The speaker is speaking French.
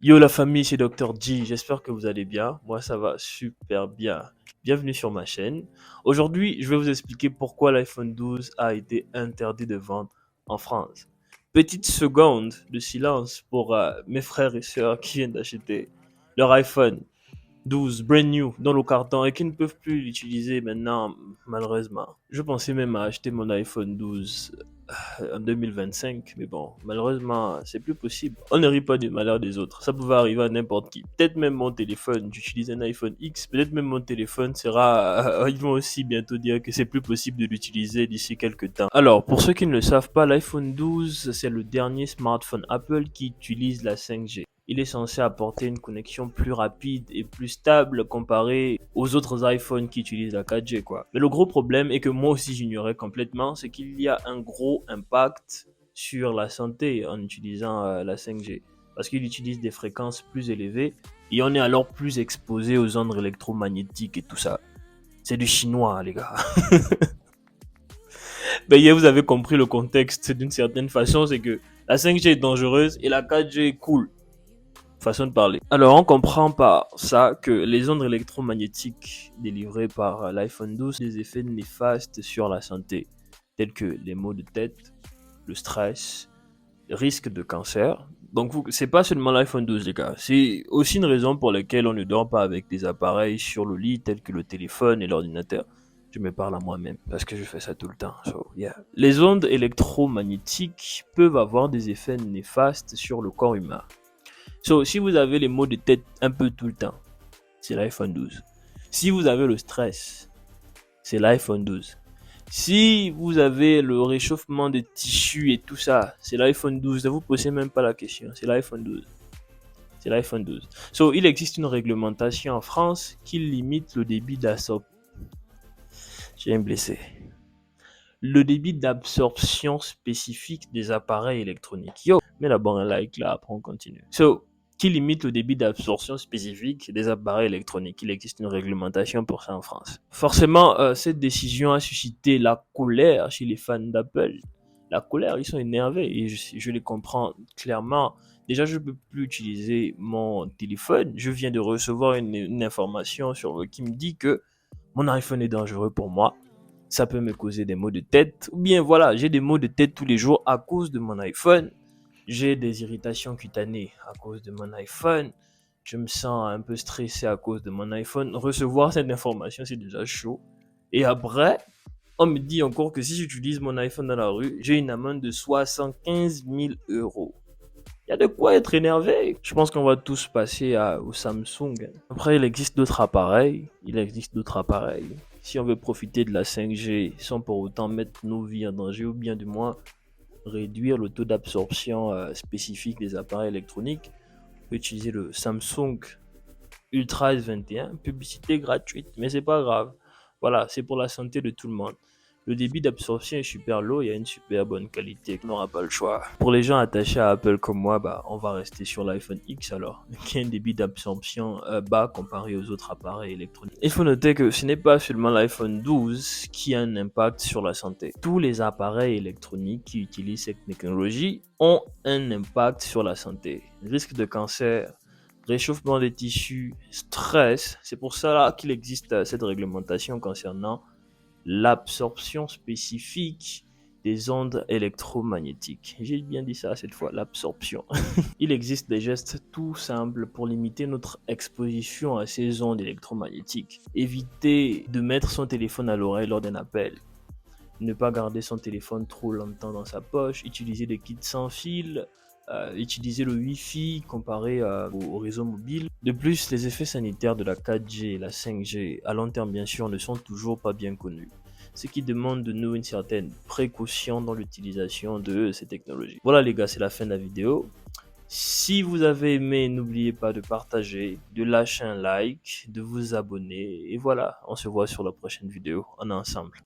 Yo la famille, c'est Dr. G, j'espère que vous allez bien. Moi ça va super bien. Bienvenue sur ma chaîne. Aujourd'hui, je vais vous expliquer pourquoi l'iPhone 12 a été interdit de vente en France. Petite seconde de silence pour mes frères et sœurs qui viennent d'acheter leur iPhone 12 brand new dans le carton et qui ne peuvent plus l'utiliser maintenant, malheureusement. Je pensais même à acheter mon iPhone 12 en 2025, mais bon, malheureusement, c'est plus possible. On ne rit pas du malheur des autres. Ça pouvait arriver à n'importe qui. Peut-être même mon téléphone, j'utilise un iPhone X, peut-être même mon téléphone sera. Ils vont aussi bientôt dire que c'est plus possible de l'utiliser d'ici quelques temps. Alors, pour ceux qui ne le savent pas, l'iPhone 12, c'est le dernier smartphone Apple qui utilise la 5G. Il est censé apporter une connexion plus rapide et plus stable comparé aux autres iPhones qui utilisent la 4G, quoi. Mais le gros problème, et que moi aussi j'ignorais complètement, c'est qu'il y a un gros impact sur la santé en utilisant la 5G. Parce qu'il utilise des fréquences plus élevées et on est alors plus exposé aux ondes électromagnétiques et tout ça. C'est du chinois, les gars. Mais hier, vous avez compris le contexte d'une certaine façon, c'est que la 5G est dangereuse et la 4G est cool. Façon de parler. Alors, on comprend par ça que les ondes électromagnétiques délivrées par l'iPhone 12 ont des effets néfastes sur la santé, tels que les maux de tête, le stress, le risque de cancer. Donc, c'est pas seulement l'iPhone 12, les gars. C'est aussi une raison pour laquelle on ne dort pas avec des appareils sur le lit, tels que le téléphone et l'ordinateur. Je me parle à moi-même parce que je fais ça tout le temps. So, yeah. Les ondes électromagnétiques peuvent avoir des effets néfastes sur le corps humain. So, si vous avez les maux de tête un peu tout le temps, c'est l'iPhone 12. Si vous avez le stress, c'est l'iPhone 12. Si vous avez le réchauffement des tissus et tout ça, c'est l'iPhone 12. Ne vous posez même pas la question, c'est l'iPhone 12. C'est l'iPhone 12. So, il existe une réglementation en France qui limite le débit d'absorption. J'ai un blessé. Le débit d'absorption spécifique des appareils électroniques. Yo, mets d'abord un like là, après on continue. So, qui limite le débit d'absorption spécifique des appareils électroniques. Il existe une réglementation pour ça en France. Forcément, cette décision a suscité la colère chez les fans d'Apple. La colère, ils sont énervés et je les comprends clairement. Déjà, je ne peux plus utiliser mon téléphone. Je viens de recevoir une information qui me dit que mon iPhone est dangereux pour moi. Ça peut me causer des maux de tête. Ou bien voilà, j'ai des maux de tête tous les jours à cause de mon iPhone. J'ai des irritations cutanées à cause de mon iPhone. Je me sens un peu stressé à cause de mon iPhone. Recevoir cette information, c'est déjà chaud. Et après, on me dit encore que si j'utilise mon iPhone dans la rue, j'ai une amende de 75 000 euros. Il y a de quoi être énervé. Je pense qu'on va tous passer au Samsung. Après, il existe d'autres appareils. Si on veut profiter de la 5G sans pour autant mettre nos vies en danger ou bien du moins réduire le taux d'absorption spécifique des appareils électroniques, on peut utiliser le Samsung Ultra S21, publicité gratuite, mais c'est pas grave. Voilà, c'est pour la santé de tout le monde. Le débit d'absorption est super low, il y a une super bonne qualité, on n'aura pas le choix. Pour les gens attachés à Apple comme moi, bah, on va rester sur l'iPhone X alors, qui a un débit d'absorption bas comparé aux autres appareils électroniques. Il faut noter que ce n'est pas seulement l'iPhone 12 qui a un impact sur la santé. Tous les appareils électroniques qui utilisent cette technologie ont un impact sur la santé. Risque de cancer, réchauffement des tissus, stress. C'est pour ça qu'il existe cette réglementation concernant l'absorption spécifique des ondes électromagnétiques. J'ai bien dit ça cette fois, l'absorption. Il existe des gestes tout simples pour limiter notre exposition à ces ondes électromagnétiques. Éviter de mettre son téléphone à l'oreille lors d'un appel. Ne pas garder son téléphone trop longtemps dans sa poche. Utiliser des kits sans fil. Utiliser le Wi-Fi comparé au réseau mobile. De plus, les effets sanitaires de la 4G et la 5G à long terme bien sûr ne sont toujours pas bien connus, ce qui demande de nous une certaine précaution dans l'utilisation de ces technologies. Voilà les gars, c'est la fin de la vidéo. Si vous avez aimé, n'oubliez pas de partager, de lâcher un like, de vous abonner et voilà, on se voit sur la prochaine vidéo. On est ensemble.